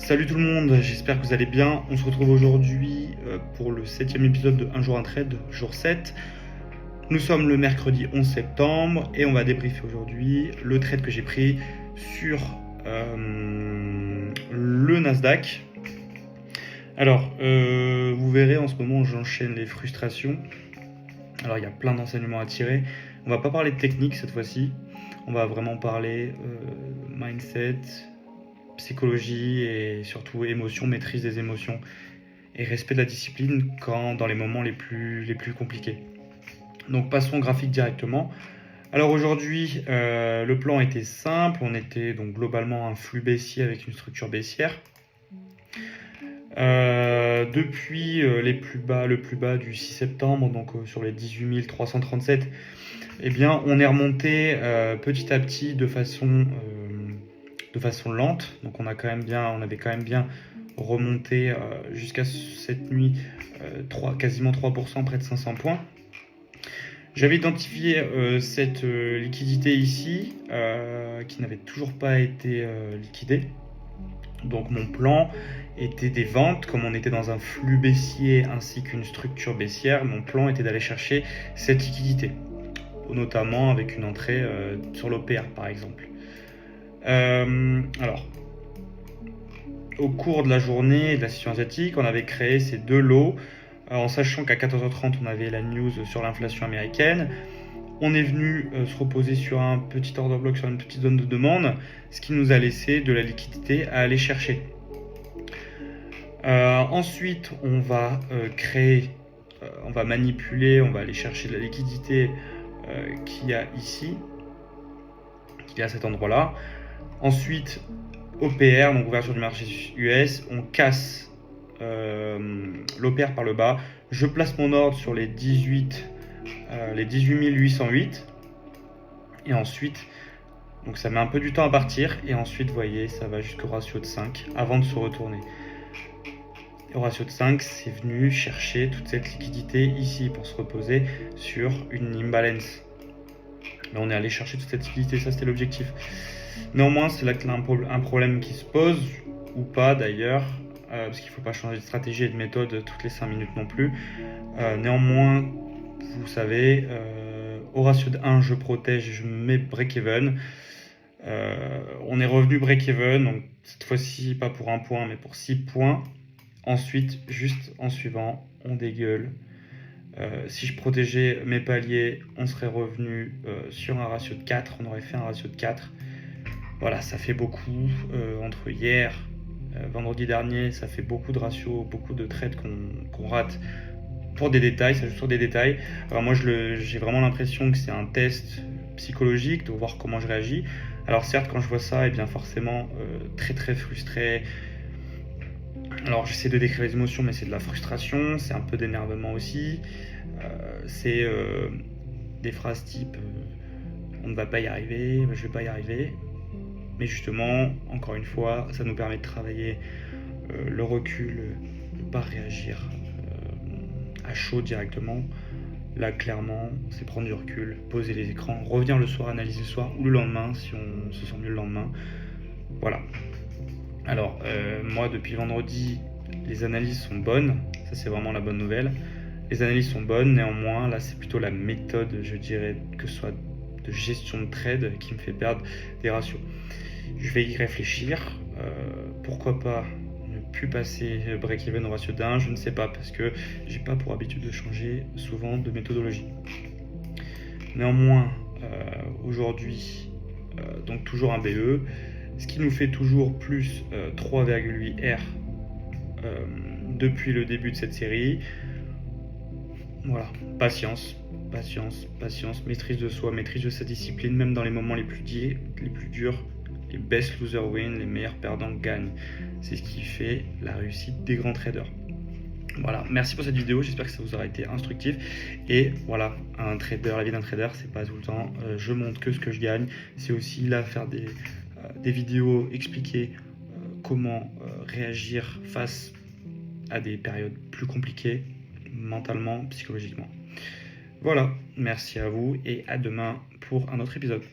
Salut tout le monde, j'espère que vous allez bien. On se retrouve aujourd'hui pour le 7e épisode de Un jour un trade, jour 7. Nous sommes le mercredi 11 septembre et on va débriefer aujourd'hui le trade que j'ai pris sur le Nasdaq. Alors, vous verrez en ce moment j'enchaîne les frustrations. Alors il y a plein d'enseignements à tirer. On va pas parler de technique cette fois-ci. On va vraiment parler mindset, psychologie et surtout émotion, maîtrise des émotions et respect de la discipline dans les moments les plus compliqués. Donc passons au graphique directement. Alors aujourd'hui, le plan était simple. On était donc globalement un flux baissier avec une structure baissière. Depuis le plus bas du 6 septembre, donc sur les 18 337, eh bien, on est remonté petit à petit de façon lente. Donc on avait quand même bien remonté jusqu'à cette nuit quasiment 3%, près de 500 points. J'avais identifié cette liquidité ici qui n'avait toujours pas été liquidée. Donc mon plan était des ventes, comme on était dans un flux baissier ainsi qu'une structure baissière, mon plan était d'aller chercher cette liquidité, notamment avec une entrée sur l'OPR par exemple. Alors, au cours de la journée de la session asiatique, on avait créé ces deux lots, en sachant qu'à 14h30 on avait la news sur l'inflation américaine. On est venu se reposer sur un petit order block, sur une petite zone de demande, ce qui nous a laissé de la liquidité à aller chercher. Ensuite, on va on va manipuler, on va aller chercher de la liquidité qu'il y a ici, qu'il y a à cet endroit-là. Ensuite, OPR, donc ouverture du marché US, on casse l'OPR par le bas. Je place mon ordre sur les 18 808 et ensuite, donc ça met un peu du temps à partir et ensuite, vous voyez, ça va jusqu'au ratio de 5 avant de se retourner. Au ratio de 5, c'est venu chercher toute cette liquidité ici pour se reposer sur une imbalance. Mais on est allé chercher toute cette liquidité, ça c'était l'objectif. Néanmoins, c'est là qu'il y a un problème qui se pose, ou pas d'ailleurs, parce qu'il ne faut pas changer de stratégie et de méthode toutes les 5 minutes non plus. Néanmoins, vous savez, au ratio de 1, je protège et je mets break-even. On est revenu break-even, donc cette fois-ci pas pour 1 point, mais pour 6 points. Ensuite, juste en suivant, on dégueule. Si je protégeais mes paliers, on serait revenu sur un ratio de 4, on aurait fait un ratio de 4. Voilà, ça fait beaucoup. Entre hier, vendredi dernier, ça fait beaucoup de ratios, beaucoup de trades qu'on rate pour des détails, ça joue sur des détails. Alors moi, j'ai vraiment l'impression que c'est un test psychologique, de voir comment je réagis. Alors certes, quand je vois ça, eh bien forcément, très très frustré. Alors j'essaie de décrire les émotions, mais c'est de la frustration, c'est un peu d'énervement aussi. C'est des phrases type on ne va pas y arriver, je vais pas y arriver. Mais justement, encore une fois, ça nous permet de travailler le recul, de ne pas réagir à chaud directement. Là, clairement, c'est prendre du recul, poser les écrans, revenir le soir, analyser le soir ou le lendemain si on se sent mieux le lendemain. Voilà. Alors, moi, depuis vendredi, les analyses sont bonnes. Ça, c'est vraiment la bonne nouvelle. Les analyses sont bonnes. Néanmoins, là, c'est plutôt la méthode, je dirais, que ce soit de gestion de trade qui me fait perdre des ratios. Je vais y réfléchir. Pourquoi pas ne plus passer break-even au ratio d'1, je ne sais pas, parce que j'ai pas pour habitude de changer souvent de méthodologie. Néanmoins, aujourd'hui, donc toujours un BE, ce qui nous fait toujours plus 3,8 R depuis le début de cette série. Voilà, patience, maîtrise de soi, maîtrise de sa discipline, même dans les moments les plus durs. Les best losers win, les meilleurs perdants gagnent. C'est ce qui fait la réussite des grands traders. Voilà, merci pour cette vidéo, j'espère que ça vous aura été instructif. Et voilà, la vie d'un trader, c'est pas tout le temps je montre que ce que je gagne, c'est aussi là faire des vidéos, expliquer comment réagir face à des périodes plus compliquées, mentalement, psychologiquement. Voilà, merci à vous et à demain pour un autre épisode.